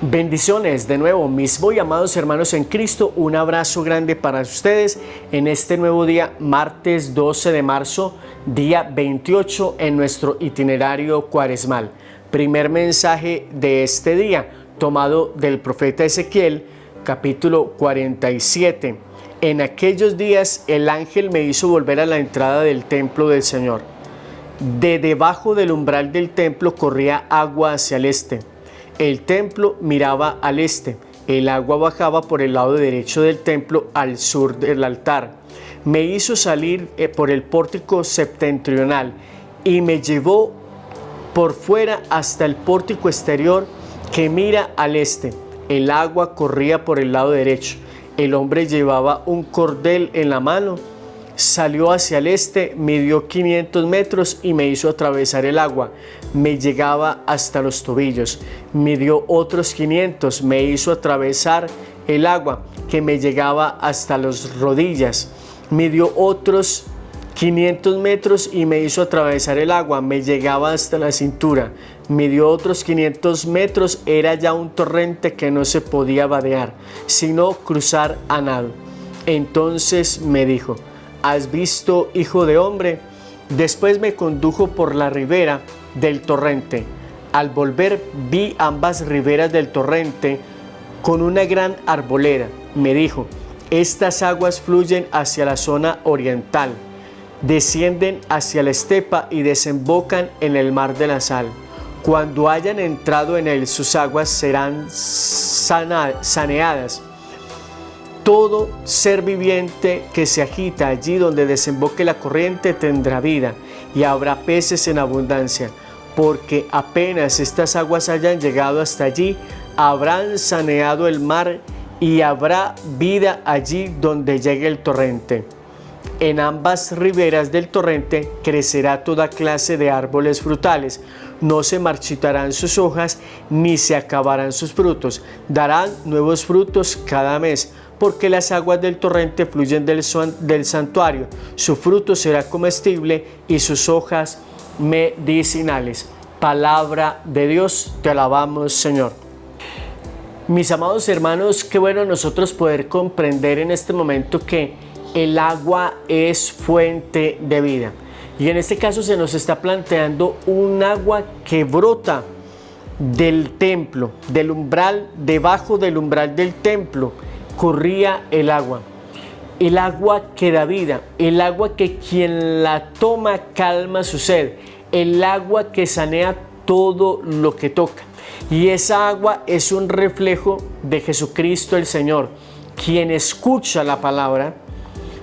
Bendiciones de nuevo, mis muy amados hermanos en Cristo, un abrazo grande para ustedes en este nuevo día, martes 12 de marzo, día 28 en nuestro itinerario cuaresmal. Primer mensaje de este día, tomado del profeta Ezequiel, capítulo 47. En aquellos días el ángel me hizo volver a la entrada del templo del Señor. De debajo del umbral del templo corría agua hacia el este. El templo miraba al este. El agua bajaba por el lado derecho del templo al sur del altar. Me hizo salir por el pórtico septentrional y me llevó por fuera hasta el pórtico exterior que mira al este. El agua corría por el lado derecho. El hombre llevaba un cordel en la mano. Salió hacia el este, midió 500 metros y me hizo atravesar el agua. Me llegaba hasta los tobillos. Midió otros 500, me hizo atravesar el agua que me llegaba hasta las rodillas. Midió otros 500 metros y me hizo atravesar el agua, me llegaba hasta la cintura. Midió otros 500 metros, era ya un torrente que no se podía vadear, sino cruzar a nado. Entonces me dijo: ¿has visto, hijo de hombre? Después me condujo por la ribera del torrente. Al volver vi ambas riberas del torrente con una gran arboleda. Me dijo: estas aguas fluyen hacia la zona oriental, descienden hacia la estepa y desembocan en el mar de la sal. Cuando hayan entrado en él, sus aguas serán saneadas. Todo ser viviente que se agita allí donde desemboque la corriente tendrá vida, y habrá peces en abundancia, porque apenas estas aguas hayan llegado hasta allí, habrán saneado el mar y habrá vida allí donde llegue el torrente. En ambas riberas del torrente crecerá toda clase de árboles frutales. No se marchitarán sus hojas ni se acabarán sus frutos. Darán nuevos frutos cada mes, porque las aguas del torrente fluyen del santuario. Su fruto será comestible y sus hojas medicinales. Palabra de Dios, te alabamos, Señor. Mis amados hermanos, qué bueno nosotros poder comprender en este momento que el agua es fuente de vida. Y en este caso se nos está planteando un agua que brota del templo, del umbral, debajo del umbral del templo corría el agua que da vida, el agua que quien la toma calma su sed, el agua que sanea todo lo que toca. Y esa agua es un reflejo de Jesucristo el Señor. Quien escucha la palabra,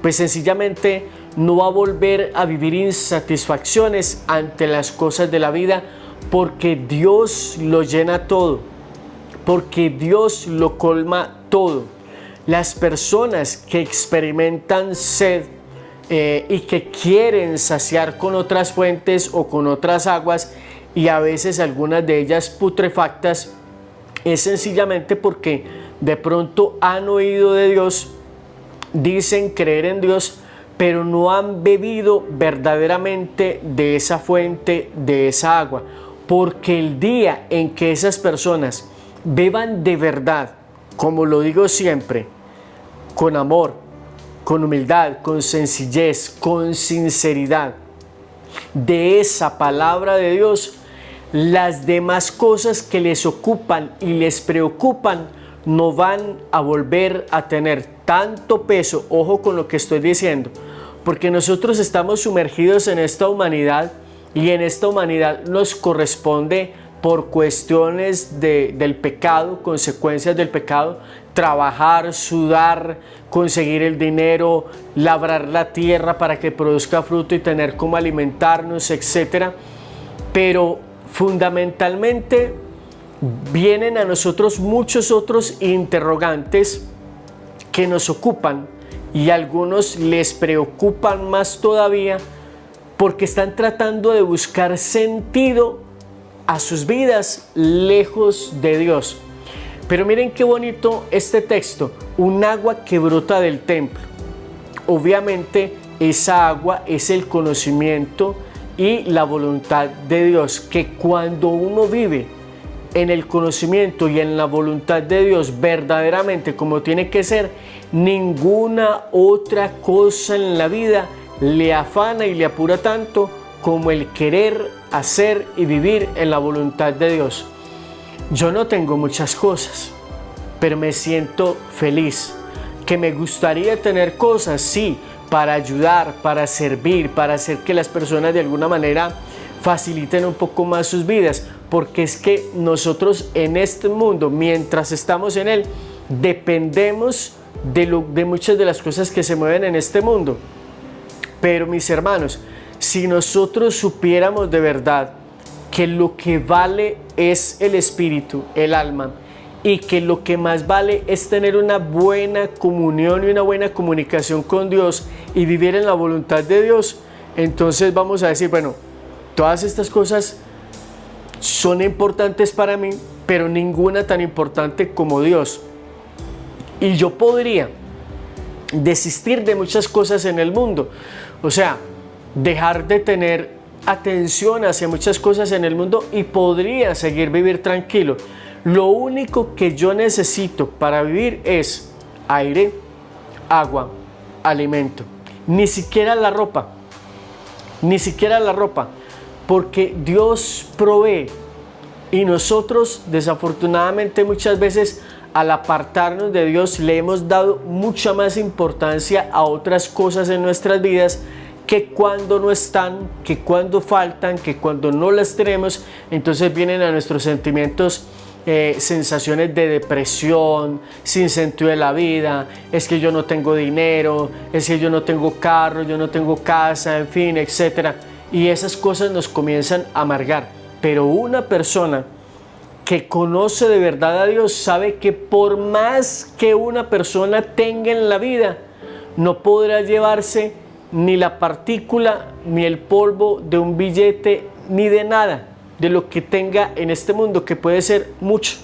pues sencillamente no va a volver a vivir insatisfacciones ante las cosas de la vida, porque Dios lo llena todo, porque Dios lo colma todo. Las personas que experimentan sed y que quieren saciar con otras fuentes o con otras aguas, y a veces algunas de ellas putrefactas, es sencillamente porque de pronto han oído de Dios, dicen creer en Dios, pero no han bebido verdaderamente de esa fuente, de esa agua. Porque el día en que esas personas beban de verdad, como lo digo siempre, con amor, con humildad, con sencillez, con sinceridad, de esa palabra de Dios, las demás cosas que les ocupan y les preocupan no van a volver a tener tanto peso. Ojo con lo que estoy diciendo, porque nosotros estamos sumergidos en esta humanidad, y en esta humanidad nos corresponde, por cuestiones del pecado, consecuencias del pecado, trabajar, sudar, conseguir el dinero, labrar la tierra para que produzca fruto y tener cómo alimentarnos, etc. Pero fundamentalmente vienen a nosotros muchos otros interrogantes que nos ocupan, y a algunos les preocupan más todavía, porque están tratando de buscar sentido a sus vidas lejos de Dios. Pero miren qué bonito este texto: un agua que brota del templo. Obviamente esa agua es el conocimiento y la voluntad de Dios, que cuando uno vive en el conocimiento y en la voluntad de Dios verdaderamente como tiene que ser, ninguna otra cosa en la vida le afana y le apura tanto como el querer hacer y vivir en la voluntad de Dios. Yo no tengo muchas cosas, pero me siento feliz. ¿Que me gustaría tener cosas? Sí, para ayudar, para servir, para hacer que las personas de alguna manera faciliten un poco más sus vidas, porque es que nosotros en este mundo, mientras estamos en él, dependemos de muchas de las cosas que se mueven en este mundo. Pero mis hermanos, si nosotros supiéramos de verdad que lo que vale es el espíritu, el alma, y que lo que más vale es tener una buena comunión y una buena comunicación con Dios y vivir en la voluntad de Dios, entonces vamos a decir, bueno, todas estas cosas son importantes para mí, pero ninguna tan importante como Dios. Y yo podría desistir de muchas cosas en el mundo, o sea, dejar de tener atención hacia muchas cosas en el mundo y podría seguir vivir tranquilo. Lo único que yo necesito para vivir es aire, agua, alimento. Ni siquiera la ropa, porque Dios provee y nosotros desafortunadamente muchas veces al apartarnos de Dios le hemos dado mucha más importancia a otras cosas en nuestras vidas que cuando no están, que cuando faltan, que cuando no las tenemos, entonces vienen a nuestros sentimientos sensaciones de depresión, sin sentido de la vida, es que yo no tengo dinero, es que yo no tengo carro, yo no tengo casa, en fin, etc. Y esas cosas nos comienzan a amargar. Pero una persona que conoce de verdad a Dios sabe que por más que una persona tenga en la vida, no podrá llevarse ni la partícula, ni el polvo de un billete, ni de nada de lo que tenga en este mundo, que puede ser mucho.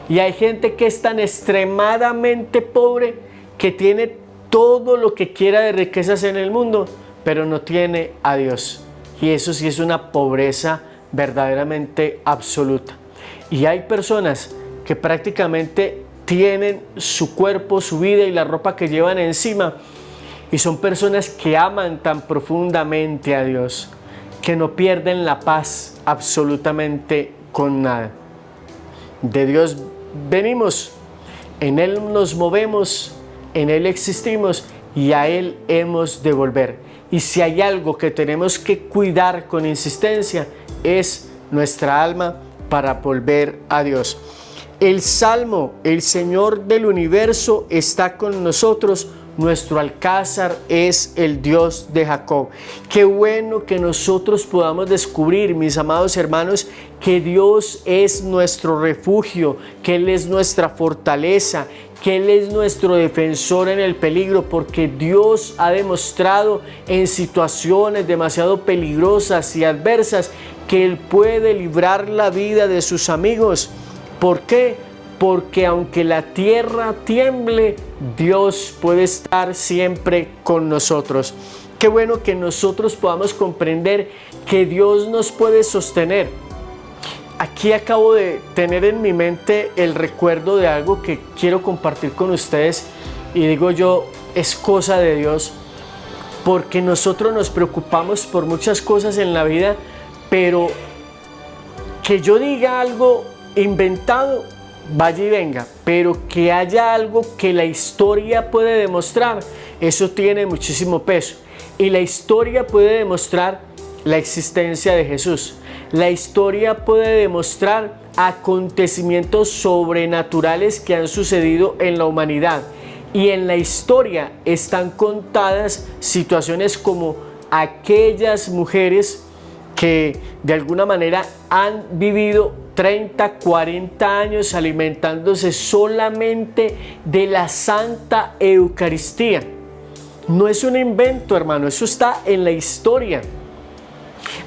Y hay gente que es tan extremadamente pobre que tiene todo lo que quiera de riquezas en el mundo, pero no tiene a Dios. Y eso sí es una pobreza verdaderamente absoluta. Y hay personas que prácticamente tienen su cuerpo, su vida y la ropa que llevan encima, y son personas que aman tan profundamente a Dios, que no pierden la paz absolutamente con nada. De Dios venimos, en Él nos movemos, en Él existimos y a Él hemos de volver. Y si hay algo que tenemos que cuidar con insistencia, es nuestra alma para volver a Dios. El Salmo, el Señor del universo está con nosotros. Nuestro alcázar es el Dios de Jacob. Qué bueno que nosotros podamos descubrir, mis amados hermanos, que Dios es nuestro refugio, que Él es nuestra fortaleza, que Él es nuestro defensor en el peligro, porque Dios ha demostrado en situaciones demasiado peligrosas y adversas que Él puede librar la vida de sus amigos. ¿Por qué? Porque aunque la tierra tiemble, Dios puede estar siempre con nosotros. Qué bueno que nosotros podamos comprender que Dios nos puede sostener. Aquí acabo de tener en mi mente el recuerdo de algo que quiero compartir con ustedes y digo yo, es cosa de Dios, porque nosotros nos preocupamos por muchas cosas en la vida, pero que yo diga algo inventado, vaya y venga, pero que haya algo que la historia puede demostrar, eso tiene muchísimo peso. Y la historia puede demostrar la existencia de Jesús. La historia puede demostrar acontecimientos sobrenaturales que han sucedido en la humanidad. Y en la historia están contadas situaciones como aquellas mujeres que de alguna manera han vivido 30, 40 años alimentándose solamente de la Santa Eucaristía. No es un invento, hermano, eso está en la historia.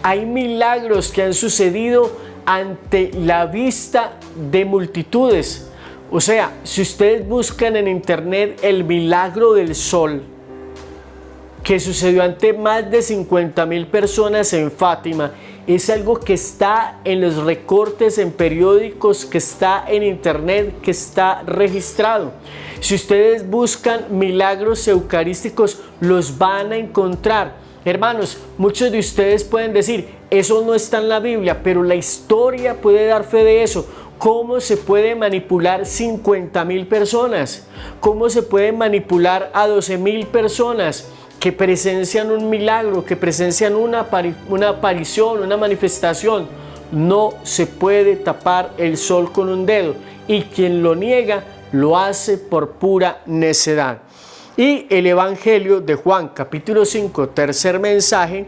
Hay milagros que han sucedido ante la vista de multitudes. O sea, si ustedes buscan en internet el milagro del sol, que sucedió ante más de 50,000 personas en Fátima, es algo que está en los recortes, en periódicos, que está en internet, que está registrado. Si ustedes buscan milagros eucarísticos, los van a encontrar. Hermanos, muchos de ustedes pueden decir, eso no está en la Biblia, pero la historia puede dar fe de eso. ¿Cómo se puede manipular 50,000 personas? ¿Cómo se puede manipular a 12,000 personas que presencian un milagro, que presencian una aparición, una manifestación? No se puede tapar el sol con un dedo, y quien lo niega lo hace por pura necedad. Y el Evangelio de Juan, capítulo 5, tercer mensaje,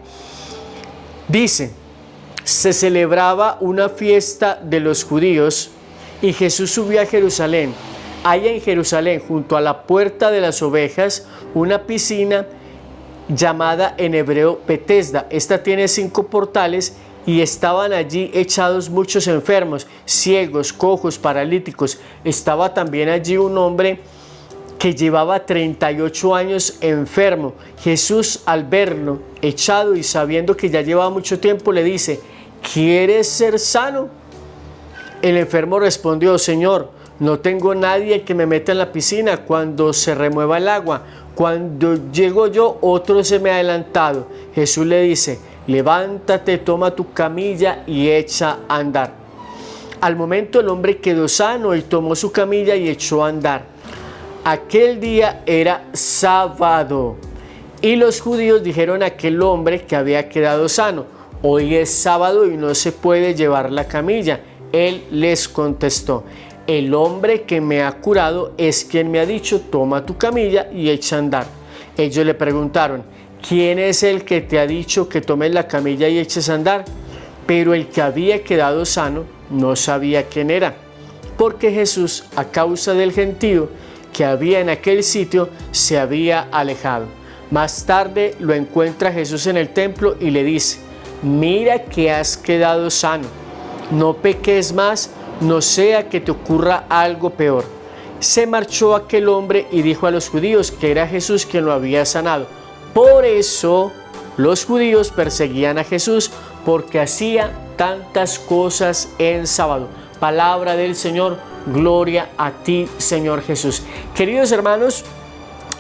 dice: se celebraba una fiesta de los judíos y Jesús subió a Jerusalén. Hay en Jerusalén, junto a la puerta de las ovejas, una piscina llamada en hebreo Betesda. Esta tiene 5 portales y estaban allí echados muchos enfermos, ciegos, cojos, paralíticos. Estaba también allí un hombre que llevaba 38 años enfermo. Jesús, al verlo echado y sabiendo que ya llevaba mucho tiempo, le dice: ¿quieres ser sano? El enfermo respondió: Señor, no tengo nadie que me meta en la piscina cuando se remueva el agua. Cuando llego yo, otro se me ha adelantado. Jesús le dice: levántate, toma tu camilla y echa a andar. Al momento el hombre quedó sano y tomó su camilla y echó a andar. Aquel día era sábado y los judíos dijeron a aquel hombre que había quedado sano: hoy es sábado y no se puede llevar la camilla. Él les contestó: el hombre que me ha curado es quien me ha dicho: toma tu camilla y echa a andar. Ellos le preguntaron: ¿quién es el que te ha dicho que tomes la camilla y eches a andar? Pero el que había quedado sano no sabía quién era, porque Jesús, a causa del gentío que había en aquel sitio, se había alejado. Más tarde lo encuentra Jesús en el templo y le dice: mira que has quedado sano, no peques más, no sea que te ocurra algo peor. Se marchó aquel hombre y dijo a los judíos que era Jesús quien lo había sanado. Por eso los judíos perseguían a Jesús, porque hacía tantas cosas en sábado. Palabra del Señor. Gloria a ti, Señor Jesús. Queridos hermanos,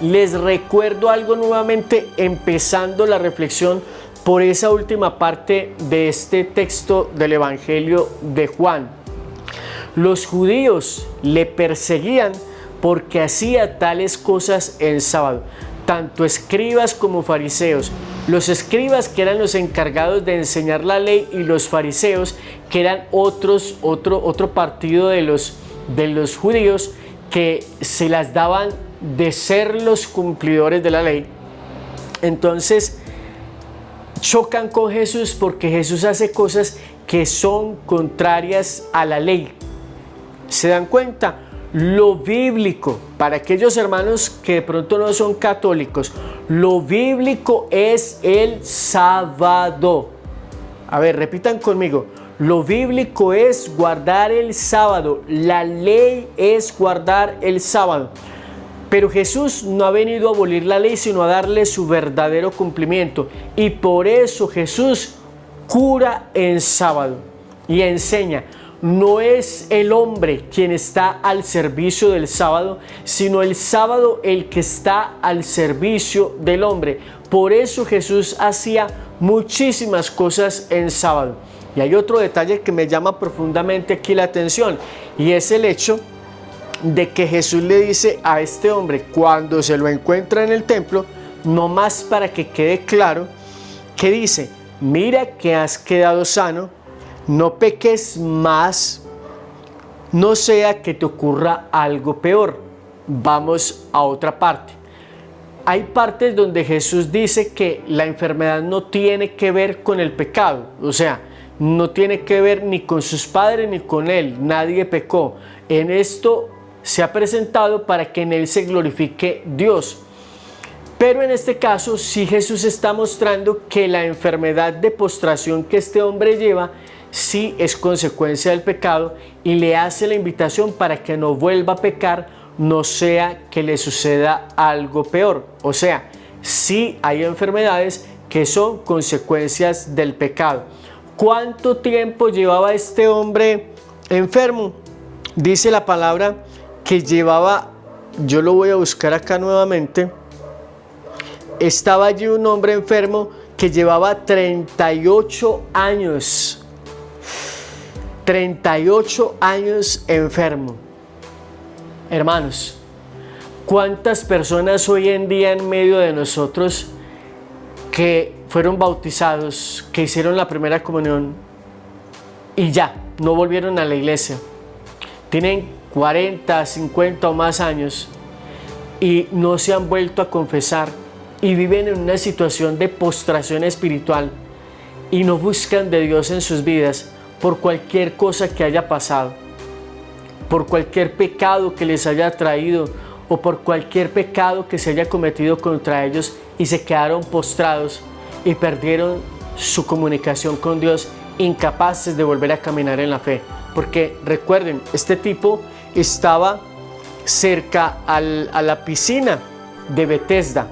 les recuerdo algo nuevamente, empezando la reflexión por esa última parte de este texto del Evangelio de Juan. Los judíos le perseguían porque hacía tales cosas en sábado, tanto escribas como fariseos. Los escribas, que eran los encargados de enseñar la ley, y los fariseos, que eran otro partido de los judíos, que se las daban de ser los cumplidores de la ley. Entonces chocan con Jesús porque Jesús hace cosas que son contrarias a la ley. ¿Se dan cuenta? Lo bíblico, para aquellos hermanos que de pronto no son católicos, lo bíblico es el sábado. A ver, repitan conmigo. Lo bíblico es guardar el sábado. La ley es guardar el sábado. Pero Jesús no ha venido a abolir la ley, sino a darle su verdadero cumplimiento. Y por eso Jesús cura en sábado y enseña. No es el hombre quien está al servicio del sábado, sino el sábado el que está al servicio del hombre. Por eso Jesús hacía muchísimas cosas en sábado. Y hay otro detalle que me llama profundamente aquí la atención, y es el hecho de que Jesús le dice a este hombre, cuando se lo encuentra en el templo, nomás para que quede claro, que dice: mira que has quedado sano, no peques más, no sea que te ocurra algo peor. Vamos a otra parte. Hay partes donde Jesús dice que la enfermedad no tiene que ver con el pecado, o sea, no tiene que ver ni con sus padres ni con él, nadie pecó. En esto se ha presentado para que en él se glorifique Dios. Pero en este caso sí Jesús está mostrando que la enfermedad de postración que este hombre lleva sí es consecuencia del pecado, y le hace la invitación para que no vuelva a pecar, no sea que le suceda algo peor. O sea, sí hay enfermedades que son consecuencias del pecado. ¿Cuánto tiempo llevaba este hombre enfermo? Dice la palabra que llevaba, yo lo voy a buscar acá nuevamente, estaba allí un hombre enfermo que llevaba 38 años. 38 años enfermo. Hermanos, ¿cuántas personas hoy en día en medio de nosotros que fueron bautizados, que hicieron la primera comunión y ya, no volvieron a la iglesia? Tienen 40, 50 o más años y no se han vuelto a confesar y viven en una situación de postración espiritual y no buscan de Dios en sus vidas por cualquier cosa que haya pasado, por cualquier pecado que les haya traído o por cualquier pecado que se haya cometido contra ellos y se quedaron postrados y perdieron su comunicación con Dios, incapaces de volver a caminar en la fe. Porque recuerden, este tipo estaba cerca a la piscina de Betesda,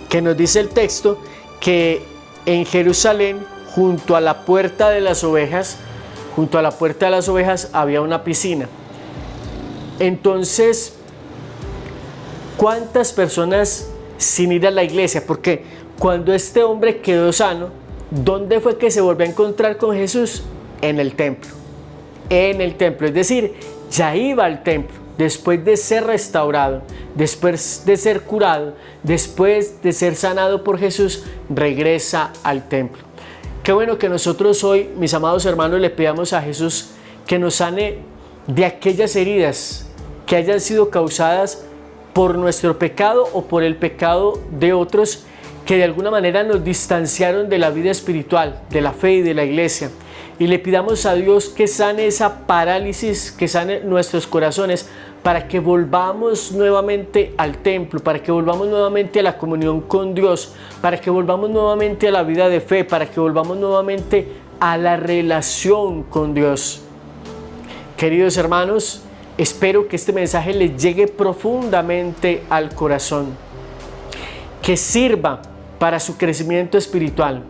que nos dice el texto que en Jerusalén, junto a la puerta de las ovejas, había una piscina. Entonces, ¿cuántas personas sin ir a la iglesia? Porque cuando este hombre quedó sano, ¿dónde fue que se volvió a encontrar con Jesús? En el templo. En el templo, es decir, ya iba al templo. Después de ser restaurado, después de ser curado, después de ser sanado por Jesús, regresa al templo. Qué bueno que nosotros hoy, mis amados hermanos, le pidamos a Jesús que nos sane de aquellas heridas que hayan sido causadas por nuestro pecado o por el pecado de otros que de alguna manera nos distanciaron de la vida espiritual, de la fe y de la iglesia. Y le pidamos a Dios que sane esa parálisis, que sane nuestros corazones para que volvamos nuevamente al templo, para que volvamos nuevamente a la comunión con Dios, para que volvamos nuevamente a la vida de fe, para que volvamos nuevamente a la relación con Dios. Queridos hermanos, espero que este mensaje les llegue profundamente al corazón, que sirva para su crecimiento espiritual.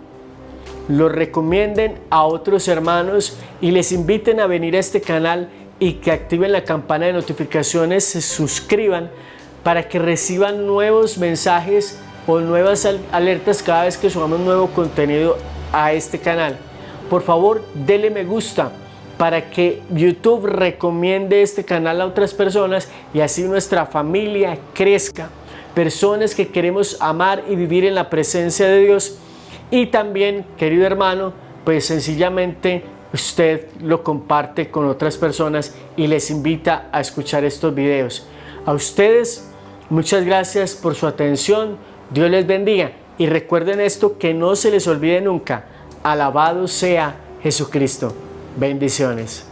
Lo recomienden a otros hermanos y les inviten a venir a este canal y que activen la campana de notificaciones, se suscriban para que reciban nuevos mensajes o nuevas alertas cada vez que subamos nuevo contenido a este canal. Por favor, denle me gusta para que YouTube recomiende este canal a otras personas y así nuestra familia crezca. Personas que queremos amar y vivir en la presencia de Dios. Y también, querido hermano, pues sencillamente usted lo comparte con otras personas y les invita a escuchar estos videos. A ustedes, muchas gracias por su atención. Dios les bendiga. Y recuerden esto, que no se les olvide nunca. Alabado sea Jesucristo. Bendiciones.